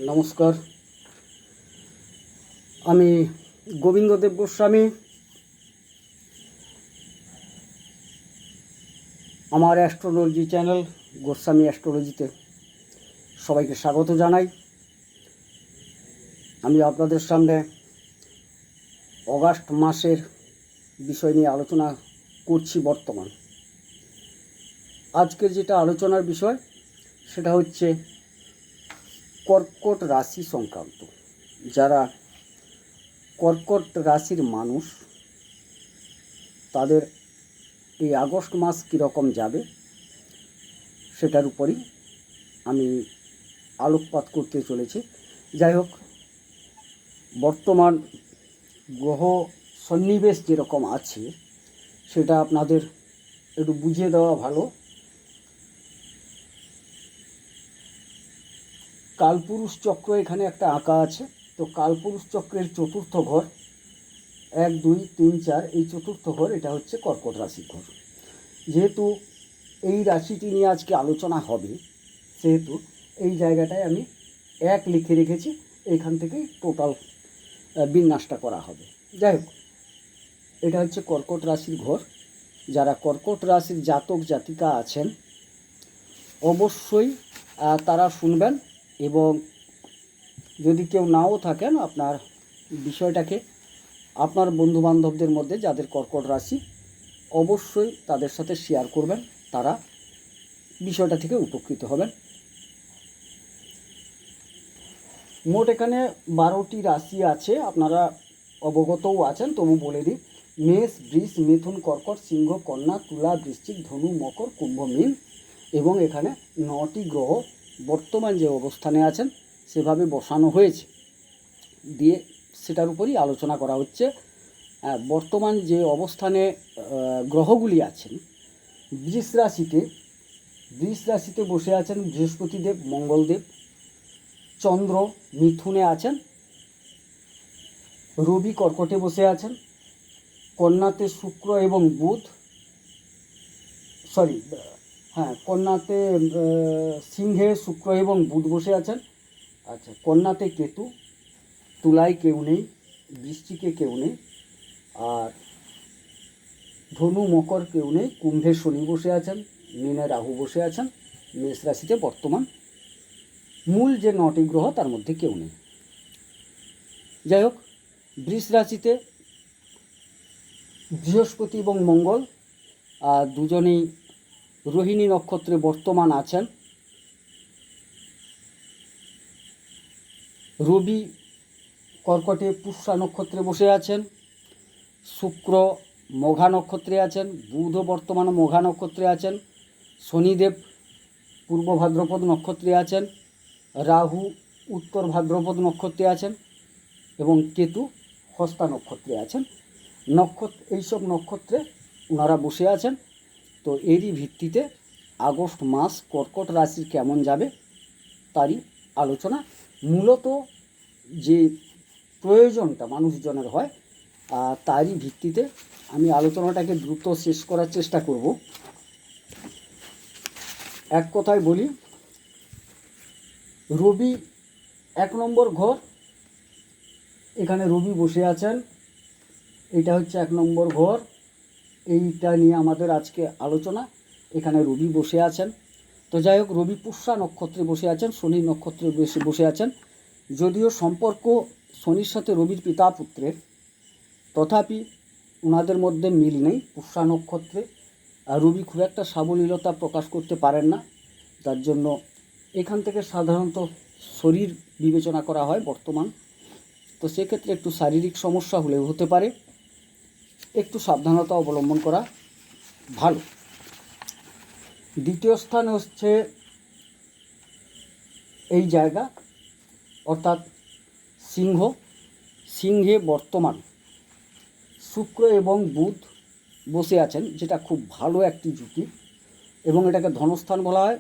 নমস্কার, আমি গোবিন্দদেব গোস্বামী। আমার অ্যাস্ট্রোলজি চ্যানেল গোস্বামী অ্যাস্ট্রোলজিতে সবাইকে স্বাগত জানাই। আমি আপনাদের সামনে অগাস্ট মাসের বিষয় নিয়ে আলোচনা করছি। বর্তমান আজকের যেটা আলোচনার বিষয় সেটা হচ্ছে কর্কট রাশি সংক্রান্ত। যারা কর্কট রাশির মানুষ তাদের এই আগস্ট মাস কীরকম যাবে সেটার উপরই আমি আলোকপাত করতে চলেছি। যাই হোক, বর্তমান গ্রহ সন্নিবেশ যেরকম আছে সেটা আপনাদের একটু বুঝিয়ে দেওয়া ভালো। কালপুরুষ চক্র এখানে একটা আঁকা আছে। তো কালপুরুষ চক্রের চতুর্থ ঘর 1, 2, 3, 4 এই চতুর্থ ঘর, এটা হচ্ছে কর্কট রাশির ঘর। যেহেতু এই রাশিটি নিয়ে আজকে আলোচনা হবে সেহেতু এই জায়গাটায় আমি 1 লিখে রেখেছি। এইখান থেকেই টোটাল বিন্যাসটা করা হবে। যাই হোক, এটা হচ্ছে কর্কট রাশির ঘর। যারা কর্কট রাশির জাতক জাতিকা আছেন অবশ্যই তারা শুনবেন, এবং যদি কেউ নাও থাকেন আপনার বিষয়টাকে আপনার বন্ধুবান্ধবদের মধ্যে যাদের কর্কট রাশি অবশ্যই তাদের সাথে শেয়ার করবেন, তারা বিষয়টা থেকে উপকৃত হবেন। মোট এখানে 12টি রাশি আছে, আপনারা অবগতও আছেন, তবু বলে দিই। মেষ, বৃষ, মিথুন, কর্কট, সিংহ, কন্যা, তুলা, বৃশ্চিক, ধনু, মকর, কুম্ভ, মীন, এবং এখানে 9টি গ্রহ বর্তমান যে অবস্থানে আছেন সেভাবে বসানো হয়েছে, দিয়ে সেটার উপরই আলোচনা করা হচ্ছে। বর্তমান যে অবস্থানে গ্রহগুলি আছেন, বৃষ রাশিতে বসে আছেন বৃহস্পতিদেব, মঙ্গলদেব। চন্দ্র মিথুনে আছেন, রবি কর্কটে বসে আছেন, কন্যাতে শুক্র এবং বুধ, কন্যাতে সিংহে শুক্র এবং বুধ বসে আছেন। আচ্ছা, কন্যাতে কেতু, তুলায় কেউ নেই, বৃশ্চিকে কেউ নেই, আর ধনু মকর কেউ নেই, কুম্ভে শনি বসে আছেন, মীনে রাহু বসে আছেন, মেষ রাশিতে বর্তমান মূল যে 9টি গ্রহ তার মধ্যে কেউ নেই। যাই হোক, বৃষ রাশিতে বৃহস্পতি এবং মঙ্গল দুজনেই রোহিণী নক্ষত্রে বর্তমান আছেন। রবি কর্কটে পুষ্যা নক্ষত্রে বসে আছেন, শুক্র মঘা নক্ষত্রে আছেন, বুধও বর্তমান মঘা নক্ষত্রে আছেন, শনিদেব পূর্ব ভাদ্রপদ নক্ষত্রে আছেন, রাহু উত্তর ভাদ্রপদ নক্ষত্রে আছেন, এবং কেতু হস্তা নক্ষত্রে আছেন। এইসব নক্ষত্রে ওনারা বসে আছেন। তো এরই ভিত্তিতে আগস্ট মাস কর্কট রাশির কেমন যাবে তারই আলোচনা। মূলত যে প্রয়োজনটা মানুষজনের হয় তারই ভিত্তিতে আমি আলোচনাটাকে দ্রুত শেষ করার চেষ্টা করব। এক কথায় বলি, রবি 1 নম্বর ঘর, এখানে রবি বসে আছেন। এটা হচ্ছে 1 নম্বর ঘর, এইটা নিয়ে আমাদের আজকে আলোচনা। এখানে রবি বসে আছেন। তো যাই হোক, রবি পুষ্যা নক্ষত্রে বসে আছেন, শনি নক্ষত্রে বসে আছেন। যদিও সম্পর্ক শনির সাথে রবির পিতা পুত্রের, তথাপি ওনাদের মধ্যে মিল নেই। পুষ্যা নক্ষত্রে রবি খুব একটা সাবলীলতা প্রকাশ করতে পারেন না, যার জন্য এখান থেকে সাধারণত শরীর বিবেচনা করা হয় বর্তমান। তো সেক্ষেত্রে একটু শারীরিক সমস্যা হলেও হতে পারে, একটু সাবধানতা অবলম্বন করা ভালো। দ্বিতীয় স্থান হচ্ছে এই জায়গা, অর্থাৎ সিংহে বর্তমান শুক্র এবং বুধ বসে আছেন, যেটা খুব ভালো একটি জুটি, এবং এটাকে ধনস্থান বলা হয়।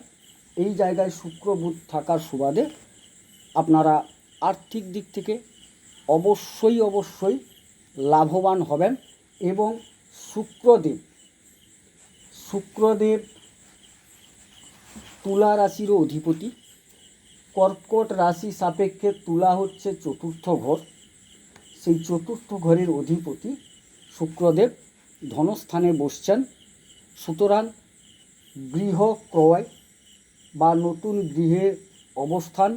এই জায়গায় শুক্র বুধ থাকার সুবাদে আপনারা আর্থিক দিক থেকে অবশ্যই লাভবান হবেন। এবং শুক্রদেব তুলা রাশিরও অধিপতি, কর্কট রাশি সাপেক্ষে তুলা হচ্ছে চতুর্থ ঘর। সেই চতুর্থ ঘরের অধিপতি শুক্রদেব ধনস্থানে বসছেন। সুতরাং গৃহ ক্রয় বা নতুন গৃহে অবস্থান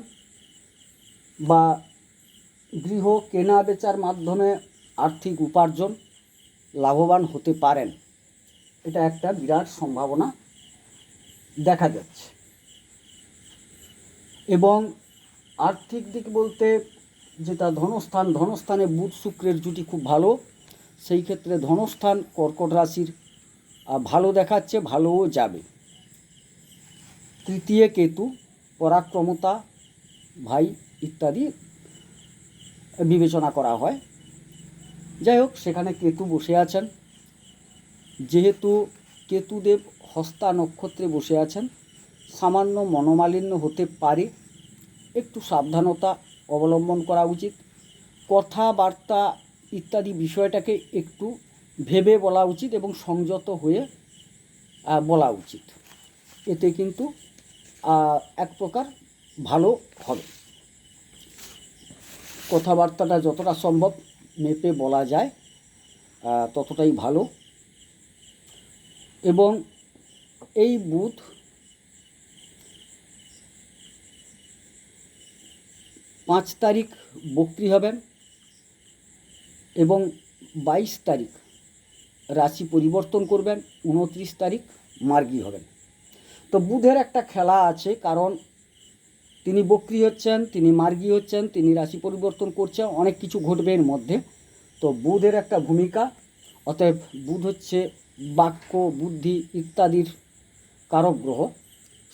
বা গৃহ কেনা বেচার মাধ্যমে আর্থিক উপার্জন, লাভবান হতে পারেন। এটা একটা বিরাট সম্ভাবনা দেখা যাচ্ছে। এবং আর্থিক দিক বলতে যেটা ধনস্থানে বুধ শুক্রের জুটি খুব ভালো। সেই ক্ষেত্রে ধনস্থান কর্কট রাশির ভালো দেখাচ্ছে, ভালোও যাবে। তৃতীয় কেতু পরাক্রমতা, ভাই ইত্যাদি বিবেচনা করা হয়। যাই হোক, সেখানে কেতু বসে আছেন। যেহেতু কেতুদেব হস্তা নক্ষত্রে বসে আছেন, সামান্য মনোমালিন্য হতে পারে, একটু সাবধানতা অবলম্বন করা উচিত। কথাবার্তা ইত্যাদি বিষয়টাকে একটু ভেবে বলা উচিত এবং সংযত হয়ে বলা উচিত। এতে কিন্তু এক প্রকার ভালো হবে। কথাবার্তাটা যতটা সম্ভব মেপে বলা যায় ততটাই ভালো। এবং এই বুধ 5 তারিখ বক্রী হবেন এবং 22 তারিখ রাশি পরিবর্তন করবেন, 29 তারিখ মার্গী হবেন। তো বুধের একটা খেলা আছে, কারণ তিনি বক্রী হচ্ছেন, তিনি মার্গী হচ্ছেন, তিনি রাশি পরিবর্তন করছেন, অনেক কিছু ঘটবে এর মধ্যে। তো বুধের একটা ভূমিকা, অতএব বুধ হচ্ছে বাক্য, বুদ্ধি ইত্যাদির কারক গ্রহ।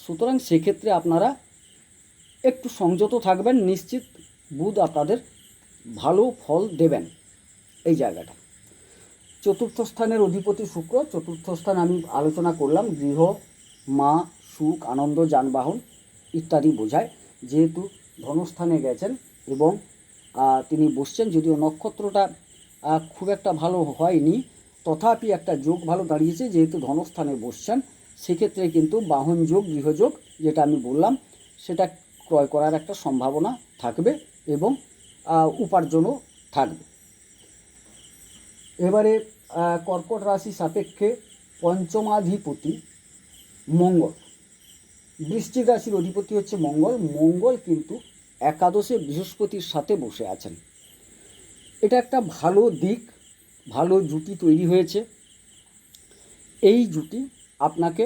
সুতরাং সেক্ষেত্রে আপনারা একটু সংযত থাকবেন, নিশ্চিত বুধ আপনাদের ভালো ফল দেবেন এই জায়গাটা। চতুর্থ স্থানের অধিপতি শুক্র। চতুর্থ স্থান আমি আলোচনা করলাম, গৃহ, মা, সুখ, আনন্দ, যানবাহন ইত্যাদি বোঝায়। যেহেতু ধনস্থানে গেছেন এবং তিনি বসছেন, যদিও নক্ষত্রটা খুব একটা ভালো হয়নি, তথাপি একটা যোগ ভালো দাঁড়িয়েছে। যেহেতু ধনস্থানে বসছেন, সেক্ষেত্রে কিন্তু বাহন যোগ, গৃহযোগ যেটা আমি বললাম, সেটা ক্রয় করার একটা সম্ভাবনা থাকবে এবং উপার্জনও থাকবে। এবারে কর্কট রাশি সাপেক্ষে পঞ্চমাধিপতি মঙ্গল। বৃশ্চিক রাশির অধিপতি হচ্ছে মঙ্গল। মঙ্গল কিন্তু একাদশে বৃহস্পতির সাথে বসে আছেন। এটা একটা ভালো দিক, ভালো জুটি তৈরি হয়েছে। এই জুটি আপনাকে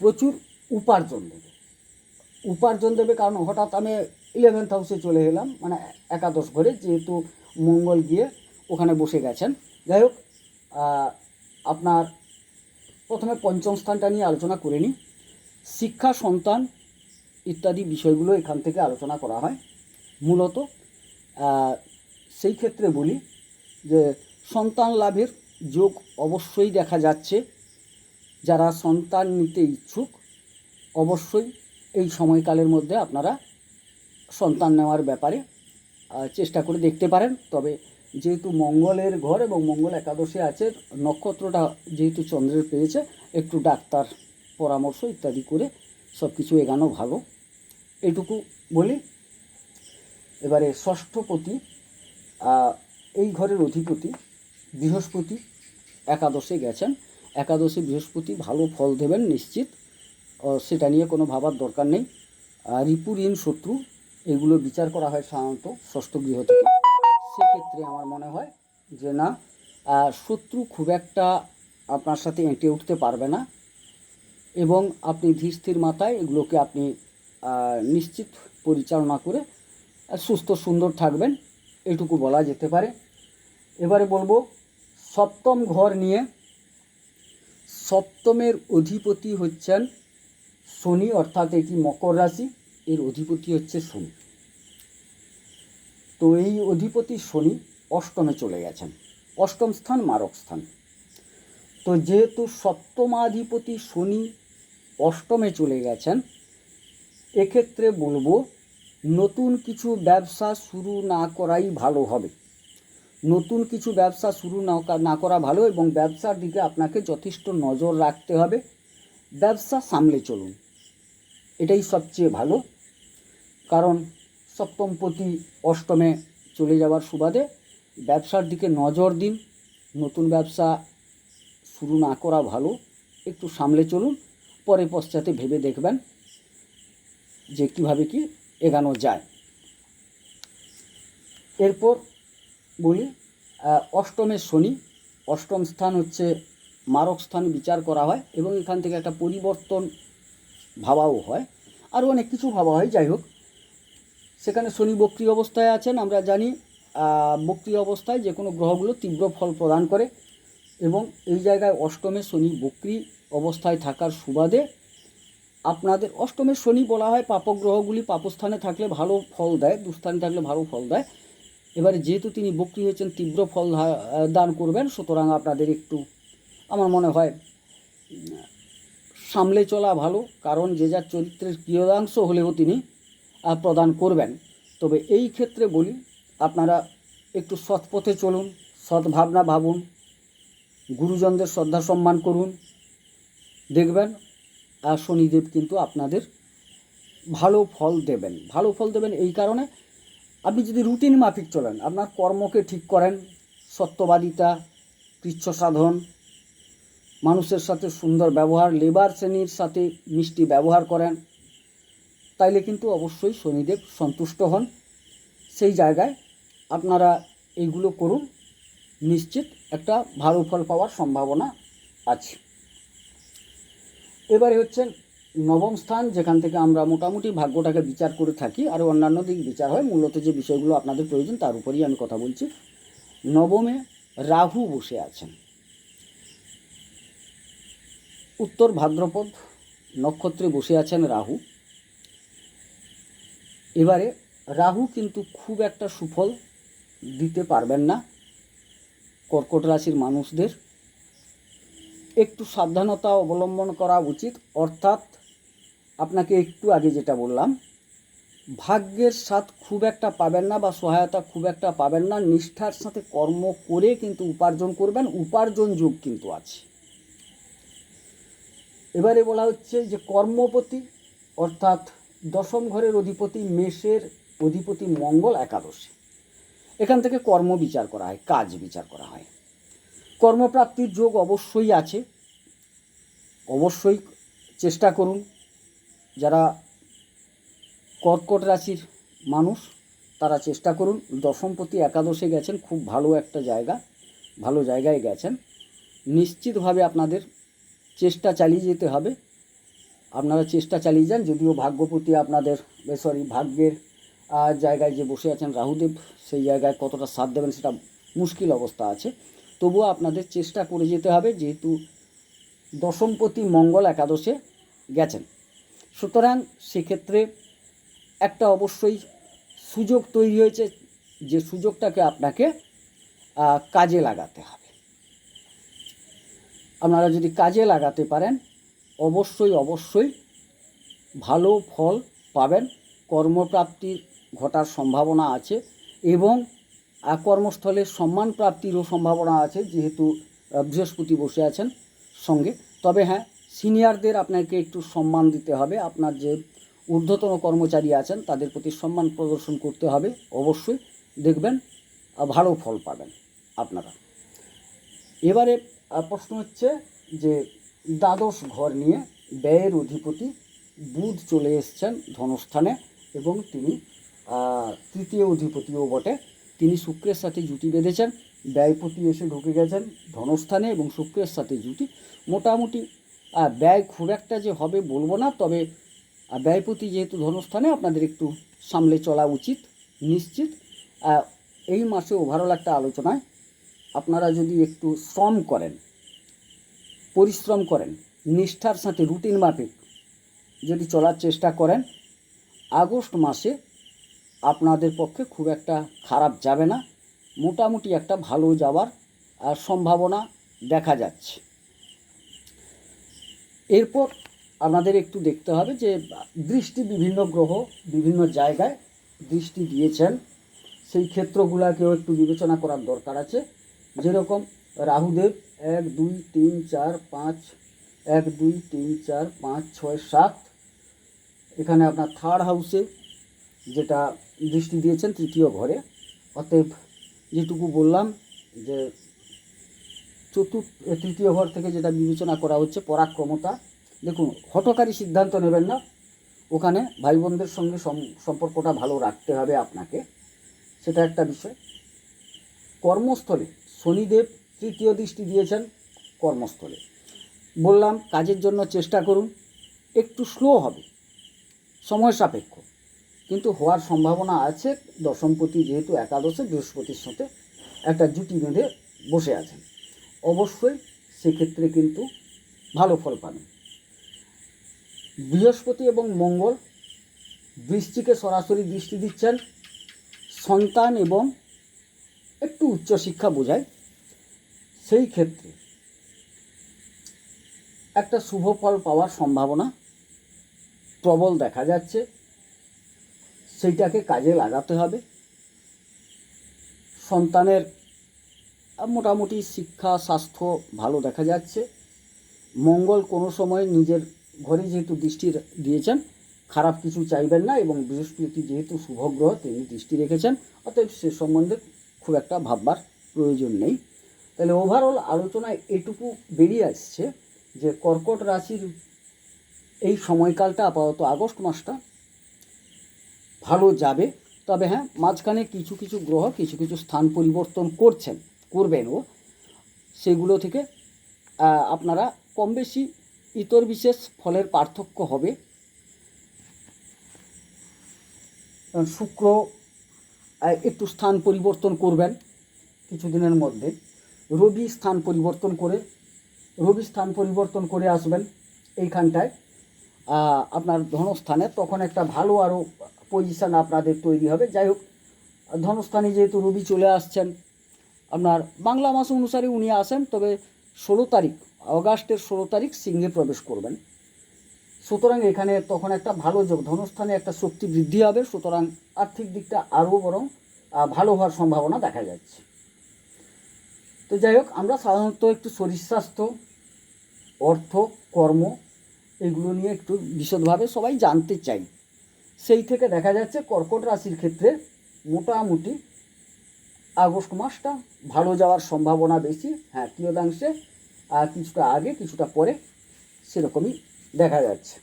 প্রচুর উপার্জন দেবে। কারণ হঠাৎ আমি 11th হাউসে চলে এলাম, মানে একাদশ ঘরে, যেহেতু মঙ্গল গিয়ে ওখানে বসে গেছেন। যাই হোক, আপনার প্রথমে পঞ্চম স্থানটা নিয়ে আলোচনা করে নিই। শিক্ষা, সন্তান ইত্যাদি বিষয়গুলো এখান থেকে আলোচনা করা হয় মূলত। সেই ক্ষেত্রে বলি যে সন্তান লাভের যোগ অবশ্যই দেখা যাচ্ছে। যারা সন্তান নিতে ইচ্ছুক, অবশ্যই এই সময়কালের মধ্যে আপনারা সন্তান নেওয়ার ব্যাপারে চেষ্টা করে দেখতে পারেন। তবে যেহেতু মঙ্গলের ঘর এবং মঙ্গল একাদশে আছে, নক্ষত্রটা যেহেতু চন্দ্রের পেয়েছে, একটু ডাক্তার পরামর্শ ইত্যাদি করে সব কিছু এগানো ভালো, এইটুকু বলি। এবারে ষষ্ঠপতি, এই ঘরের অধিপতি বৃহস্পতি একাদশে গেছেন। একাদশে বৃহস্পতি ভালো ফল দেবেন নিশ্চিত, সেটা নিয়ে কোনো ভাবার দরকার নেই। রিপু, ঋণ, শত্রু এগুলো বিচার করা হয় সাধারণত ষষ্ঠ গৃহ থেকে। সেক্ষেত্রে আমার মনে হয় যে না, শত্রু খুব একটা আপনার সাথে এঁটে উঠতে পারবে না এবং আপনি ধীর স্থির মাথায় এগুলোকে আপনি নিশ্চিত পরিচালনা করে সুস্থ সুন্দর থাকবেন, এটুকু বলা যেতে পারে। এবারে বলবো সপ্তম ঘর নিয়ে। সপ্তমের অধিপতি হচ্ছেন শনি, অর্থাৎ এটি মকর রাশি, এর অধিপতি হচ্ছে শনি। তো এই অধিপতি শনি অষ্টমে চলে গেছেন। অষ্টম স্থান মারক স্থান। তো যেহেতু সপ্তমাধিপতি শনি অষ্টমে চলে গেছেন, এক্ষেত্রে বলবো নতুন কিছু ব্যবসা শুরু না করাই ভালো হবে। নতুন কিছু ব্যবসা শুরু না করা ভালো এবং ব্যবসার দিকে আপনাকে যথেষ্ট নজর রাখতে হবে। ব্যবসা সামলে চলুন, এটাই সবচেয়ে ভালো। কারণ সপ্তমপতি অষ্টমে চলে যাওয়ার সুবাদে ব্যবসার দিকে নজর দিন। নতুন ব্যবসা শুরু না করা ভালো, একটু সামলে চলুন, পরে পশ্চাতে ভেবে দেখবেন যে কীভাবে কি এগানো যায়। এরপর বলি অষ্টমের শনি। অষ্টম স্থান হচ্ছে মারক স্থান বিচার করা হয় এবং এখান থেকে একটা পরিবর্তন ভাবাও হয়, আরও অনেক কিছু ভাবা হয়। যাই হোক, সেখানে শনি বক্রী অবস্থায় আছেন। আমরা জানি বক্রী অবস্থায় যে কোনো গ্রহগুলো তীব্র ফল প্রদান করে এবং এই জায়গায় অষ্টমে শনি বক্রী অবস্থায় থাকার সুবাদে আপনাদের অষ্টমের শনি বলা হয় পাপগ্রহগুলি পাপস্থানে থাকলে ভালো ফল দেয়, দুস্থানে থাকলে ভালো ফল দেয়। এবারে যেহেতু তিনি বক্রী হয়েছেন, তীব্র ফল দান করবেন, সুতরাং আপনাদের একটু আমার মনে হয় সামলে চলা ভালো, কারণ যে যার চরিত্রের কিয়দাংশ হলেও তিনি প্রদান করবেন। তবে এই ক্ষেত্রে বলি, আপনারা একটু সৎ পথে চলুন, সৎ ভাবনা ভাবুন, গুরুজনদের শ্রদ্ধা সম্মান করুন, দেখবেন শনিদেব কিন্তু আপনাদের ভালো ফল দেবেন। ভালো ফল দেবেন এই কারণে, আপনি যদি রুটিন মাফিক চলেন, আপনার কর্মকে ঠিক করেন, সত্যবাদিতা, কৃচ্ছ সাধন, মানুষের সাথে সুন্দর ব্যবহার, লেবার শ্রেণীর সাথে মিষ্টি ব্যবহার করেন, তাইলে কিন্তু অবশ্যই শনিদেব সন্তুষ্ট হন। সেই জায়গায় আপনারা এইগুলো করুন, নিশ্চিত একটা ভালো ফল পাওয়ার সম্ভাবনা আছে। এবারে হচ্ছে নবম স্থান, যেখান থেকে আমরা মোটামুটি ভাগ্যটাকে বিচার করে থাকি, আরও অন্যান্য দিক বিচার হয়। মূলত যে বিষয়গুলো আপনাদের প্রয়োজন তার উপরেই আমি কথা বলছি। নবমে রাহু বসে আছেন। উত্তর ভাদ্রপদ নক্ষত্রে বসে আছেন রাহু। এবারে রাহু কিন্তু খুব একটা সুফল দিতে পারবেন না কর্কট রাশির মানুষদের। একটু সাবধানতা অবলম্বন করা উচিত। অর্থাৎ আপনাকে একটু আগে যেটা বললাম, ভাগ্যের সাথ খুব একটা পাবেন না বা সহায়তা খুব একটা পাবেন না। নিষ্ঠার সাথে কর্ম করে কিন্তু উপার্জন করবেন, উপার্জন যোগ কিন্তু আছে। এবারে বলা হচ্ছে যে কর্মপতি অর্থাৎ দশম ঘরের অধিপতি, মেষের অধিপতি মঙ্গল একাদশে, এখান থেকে কর্ম বিচার করা হয়, কাজ বিচার করা হয়। কর্মপ্রাপ্তির যোগ অবশ্যই আছে, অবশ্যই চেষ্টা করুন। যারা কর্কট রাশির মানুষ তারা চেষ্টা করুন। দশমপতি একাদশে গেছেন, খুব ভালো একটা জায়গা, ভালো জায়গায় গেছেন। নিশ্চিতভাবে আপনাদের চেষ্টা চালিয়ে যেতে হবে। আপনারা চেষ্টা চালিয়ে যান। যদিও ভাগ্যপতি আপনাদের ভাগ্যের জায়গায় যে বসে আছেন রাহুদেব, সেই জায়গায় কতটা সাথ দেবেন সেটা মুশকিল অবস্থা আছে, তবুও আপনাদের চেষ্টা করে যেতে হবে, যেহেতু দশমপতি মঙ্গল একাদশে গেছেন। সুতরাং সেক্ষেত্রে একটা অবশ্যই সুযোগ তৈরি হয়েছে, যে সুযোগটাকে আপনাকে কাজে লাগাতে হবে। আপনারা যদি কাজে লাগাতে পারেন অবশ্যই অবশ্যই ভালো ফল পাবেন। কর্মপ্রাপ্তি ঘটার সম্ভাবনা আছে এবং কর্মস্থলে সম্মান প্রাপ্তিরও সম্ভাবনা আছে, যেহেতু বৃহস্পতি বসে আছেন সঙ্গে। তবে হ্যাঁ, সিনিয়রদের আপনাকে একটু সম্মান দিতে হবে। আপনার যে ঊর্ধ্বতন কর্মচারী আছেন তাদের প্রতি সম্মান প্রদর্শন করতে হবে। অবশ্যই দেখবেন ভালো ফল পাবেন আপনারা। এবারে প্রশ্ন হচ্ছে যে দ্বাদশ ঘর নিয়ে ব্যয়ের অধিপতি বুধ চলে এসছেন ধনস্থানে এবং তিনি তৃতীয় অধিপতিও বটে। তিনি শুক্রের সাথে জুটি বেঁধেছেন। ব্যয়পতি এসে ঢুকে গেছেন ধনস্থানে এবং শুক্রের সাথে জুটি। মোটামুটি ব্যয় খুব একটা যে হবে বলবো না, তবে ব্যয়পতি যেহেতু ধনস্থানে আপনাদের একটু সামলে চলা উচিত। নিশ্চিত এই মাসে ওভারঅল একটা আলোচনায় আপনারা যদি একটু শ্রম করেন, পরিশ্রম করেন, নিষ্ঠার সাথে রুটিন মাফিক যদি চলার চেষ্টা করেন, আগস্ট মাসে আপনাদের পক্ষে খুব একটা খারাপ যাবে না। মোটামুটি একটা ভালো যাওয়ার সম্ভাবনা দেখা যাচ্ছে। এরপর আপনাদের একটু দেখতে হবে যে দৃষ্টি বিভিন্ন গ্রহ বিভিন্ন জায়গায় দৃষ্টি দিয়েছেন, সেই ক্ষেত্রগুলোকেও একটু বিবেচনা করার দরকার আছে। যেরকম রাহুদেব 1 2 3 4 5 1 2 3 4 5 6 7 এখানে আপনার থার্ড হাউসে যেটা দৃষ্টি দিয়েছেন তৃতীয় ঘরে। অতএব যেটুকু বললাম যে তৃতীয় ঘর থেকে যেটা বিবেচনা করা হচ্ছে পরাক্রমতা। দেখুন, হঠকারী সিদ্ধান্ত নেবেন না, ওখানে ভাই বোনদের সঙ্গে সম্পর্কটা ভালো রাখতে হবে আপনাকে, সেটা একটা বিষয়। কর্মস্থলে শনিদেব তৃতীয় দৃষ্টি দিয়েছেন কর্মস্থলে। বললাম কাজের জন্য চেষ্টা করুন, একটু স্লো হবে, সময় সাপেক্ষ, কিন্তু হওয়ার সম্ভাবনা আছে। দশমপতি যেহেতু একাদশে বৃহস্পতির সাথে একটা জুটি বেঁধে বসে আছেন, অবশ্যই সেক্ষেত্রে কিন্তু ভালো ফল পাবেন। বৃহস্পতি এবং মঙ্গল বৃশ্চিকে সরাসরি দৃষ্টি দিচ্ছেন, সন্তান এবং একটু উচ্চশিক্ষা বোঝায়। সেই ক্ষেত্রে একটা শুভ ফল পাওয়ার সম্ভাবনা প্রবল দেখা যাচ্ছে, সেইটাকে কাজে লাগাতে হবে। সন্তানের মোটামুটি শিক্ষা স্বাস্থ্য ভালো দেখা যাচ্ছে। মঙ্গল কোনো সময় নিজের ঘরে যেহেতু দৃষ্টি দিয়েছেন, খারাপ কিছু চাইবেন না, এবং বৃহস্পতি যেহেতু শুভগ্রহ তিনি দৃষ্টি রেখেছেন, অতএব সে সম্বন্ধে খুব একটা ভাববার প্রয়োজন নেই। তাহলে ওভারঅল আলোচনায় এটুকু বেরিয়ে আসছে যে কর্কট রাশির এই সময়কালটা আপাতত আগস্ট মাসটা ভালো যাবে। তবে হ্যাঁ, মাঝখানে কিছু কিছু গ্রহ কিছু কিছু স্থান পরিবর্তন করবেনও, সেগুলো থেকে আপনারা কম বেশি ইতর বিশেষ ফলের পার্থক্য হবে। শুক্র একটু স্থান পরিবর্তন করবেন কিছুদিনের মধ্যে, রবি স্থান পরিবর্তন করে আসবেন এইখানটায় আপনার ধনস্থানে, তখন একটা ভালো আরও পজিশান আপনাদের তৈরি হবে। যাই হোক, ধনস্থানে যেহেতু রবি চলে আসছেন, আপনার বাংলা মাস অনুসারে উনি আসেন, তবে 16 তারিখ অগাস্টের 16 তারিখ সিংহে প্রবেশ করবেন। সুতরাং এখানে তখন একটা ভালো যোগ, ধনস্থানে একটা শক্তি বৃদ্ধি হবে, সুতরাং আর্থিক দিকটা আরও বরং ভালো হওয়ার সম্ভাবনা দেখা যাচ্ছে। তো যাই হোক, আমরা সাধারণত একটু শরীর স্বাস্থ্য, অর্থ, কর্ম এগুলো নিয়ে একটু বিশদভাবে সবাই জানতে চাই। সেই থেকে দেখা যাচ্ছে কর্কট রাশির ক্ষেত্রে মোটামুটি আগস্ট মাসটা ভালো যাওয়ার সম্ভাবনা বেশি। হ্যাঁ, কিয়দাংশে কিছুটা আগে কিছুটা পরে সেরকমই দেখা যাচ্ছে।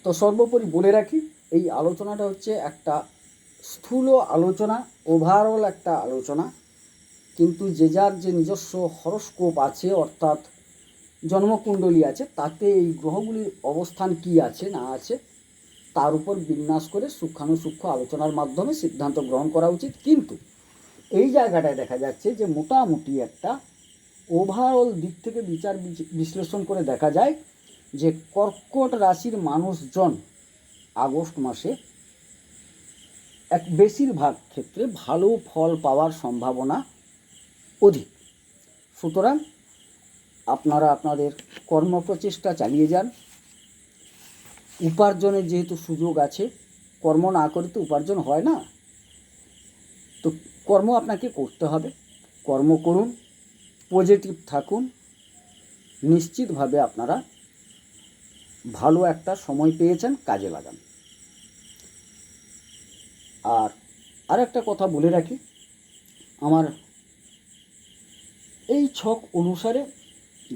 তো সর্বোপরি বলে রাখি, এই আলোচনাটা হচ্ছে একটা স্থূল আলোচনা, ওভারঅল একটা আলোচনা, কিন্তু যে যার যে নিজস্ব হরস্কোপ আছে, অর্থাৎ জন্মকুণ্ডলী আছে, তাতে এই গ্রহগুলির অবস্থান কি আছে না আছে তার উপর বিন্যাস করে সূক্ষ্মাণুসূক্ষ্ম আলোচনার মাধ্যমে সিদ্ধান্ত গ্রহণ করা উচিত। কিন্তু এই জায়গাটায় দেখা যাচ্ছে যে মোটামুটি একটা ওভারঅল দিক থেকে বিচার বিশ্লেষণ করে দেখা যায় যে কর্কট রাশির মানুষজন আগস্ট মাসে বেশিরভাগ ক্ষেত্রে ভালো ফল পাওয়ার সম্ভাবনা অধিক। সুতরাং আপনারা আপনাদের কর্মপ্রচেষ্টা চালিয়ে যান। উপার্জনের যেহেতু সুযোগ আছে, কর্ম না করে তো উপার্জন হয় না, তো কর্ম আপনাকে করতে হবে। কর্ম করুন, পজিটিভ থাকুন, নিশ্চিতভাবে আপনারা ভালো একটা সময় পেয়েছেন, কাজে লাগান। আর একটা কথা বলে রাখি, আমার এই ছক অনুসারে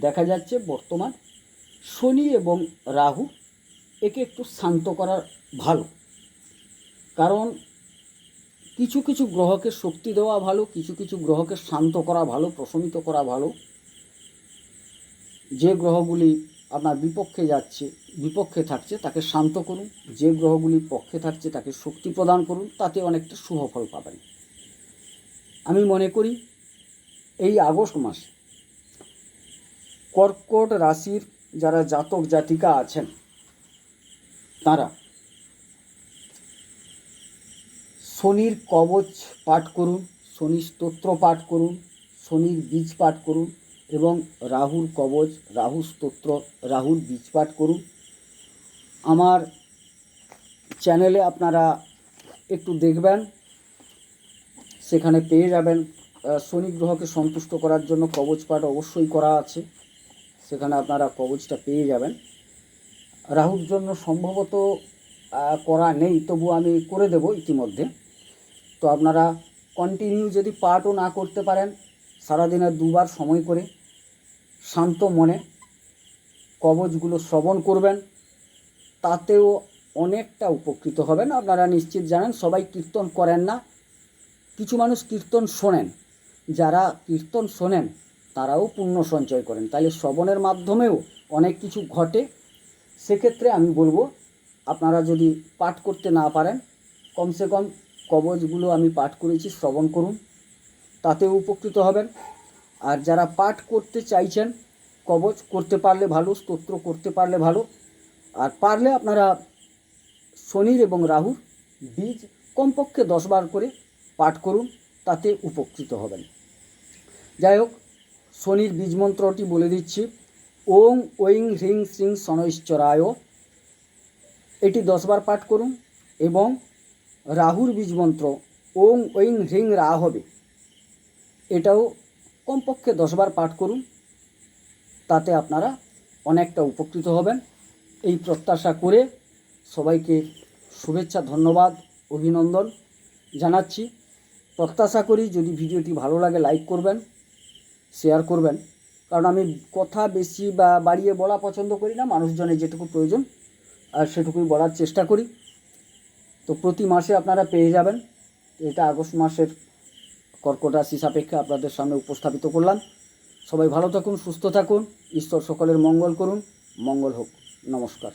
দেখা যাচ্ছে বর্তমান শনি এবং রাহু, একে একটু শান্ত করার ভালো, কারণ কিছু কিছু গ্রহকে শক্তি দেওয়া ভালো, কিছু কিছু গ্রহকে শান্ত করা ভালো, প্রশমিত করা ভালো। যে গ্রহগুলি আপনার বিপক্ষে থাকছে তাকে শান্ত করুন, যে গ্রহগুলি পক্ষে থাকছে তাকে শক্তি প্রদান করুন, তাতে অনেকটা শুভ ফল পাবেন। আমি মনে করি এই আগস্ট মাসে কর্কট রাশির যারা জাতক জাতিকা আছেন তারা শনির কবচ পাঠ করুন, শনি স্তোত্র পাঠ করুন, শনির বীজ পাঠ করুন, এবং রাহুর কবচ, রাহু স্তোত্র, রাহুর বীজ পাঠ করুন। আমার চ্যানেলে আপনারা একটু দেখবেন, সেখানে পেয়ে যাবেন শনি গ্রহকে সন্তুষ্ট করার জন্য কবচ পাঠ অবশ্যই করা আছে, সেখানে আপনারা কবচটা পেয়ে যাবেন। রাহুর জন্য সম্ভবত করা নেই, তবু আমি করে দেব ইতিমধ্যে। তো আপনারা কন্টিনিউ যদি পাঠও না করতে পারেন, সারাদিনে 2বার সময় করে শান্ত মনে কবচগুলো শ্রবণ করবেন, তাতেও অনেকটা উপকৃত হবেন। আপনারা নিশ্চিত জানেন, সবাই কীর্তন করেন না, কিছু মানুষ কীর্তন শোনেন। যারা কীর্তন শোনেন তারাও পুণ্য সঞ্চয় করেন, তাহলে শ্রবণের মাধ্যমেও অনেক কিছু ঘটে। সেক্ষেত্রে আমি বলবো, আপনারা যদি পাঠ করতে না পারেন, কমসে কম কবচগুলো আমি পাঠ করেছি শ্রবণ করুন, তাতেও উপকৃত হবেন। আর যারা পাঠ করতে চাইছেন, কবচ করতে পারলে ভালো, স্তোত্র করতে পারলে ভালো। আর পারলে আপনারা শনির এবং রাহুর বীজ কমপক্ষে 10বার করে পাঠ করুন, তাতে উপকৃত হবেন। যাই হোক, শনির বীজ মন্ত্রটি বলে দিচ্ছি, ওং ঐং হ্রিং শ্রীং শনৈশ্চরায়, এটি 10বার পাঠ করুন। এবং রাহুর বীজ মন্ত্র ওং ঐং হ্রিং রাহবে, এটাও কমপক্ষে 10বার পাঠ করুন, তাতে আপনারা অনেকটা উপকৃত হবেন। এই প্রত্যাশা করে সবাইকে শুভেচ্ছা, ধন্যবাদ, অভিনন্দন জানাচ্ছি। প্রত্যাশা করি যদি ভিডিওটি ভালো লাগে লাইক করবেন, শেয়ার করবেন, কারণ আমি কথা বেশি বা বাড়িয়ে বলা পছন্দ করি না। মানুষজনের যেটুকু প্রয়োজন আর সেটুকুই বলার চেষ্টা করি। তো প্রতি মাসে আপনারা পেয়ে যাবেন। এটা আগস্ট মাসের কর্কট রাশি সাপেক্ষে আপনাদের সামনে উপস্থাপিত করলাম। সবাই ভালো থাকুন, সুস্থ থাকুন, ঈশ্বর সকলের মঙ্গল করুন, মঙ্গল হোক। নমস্কার।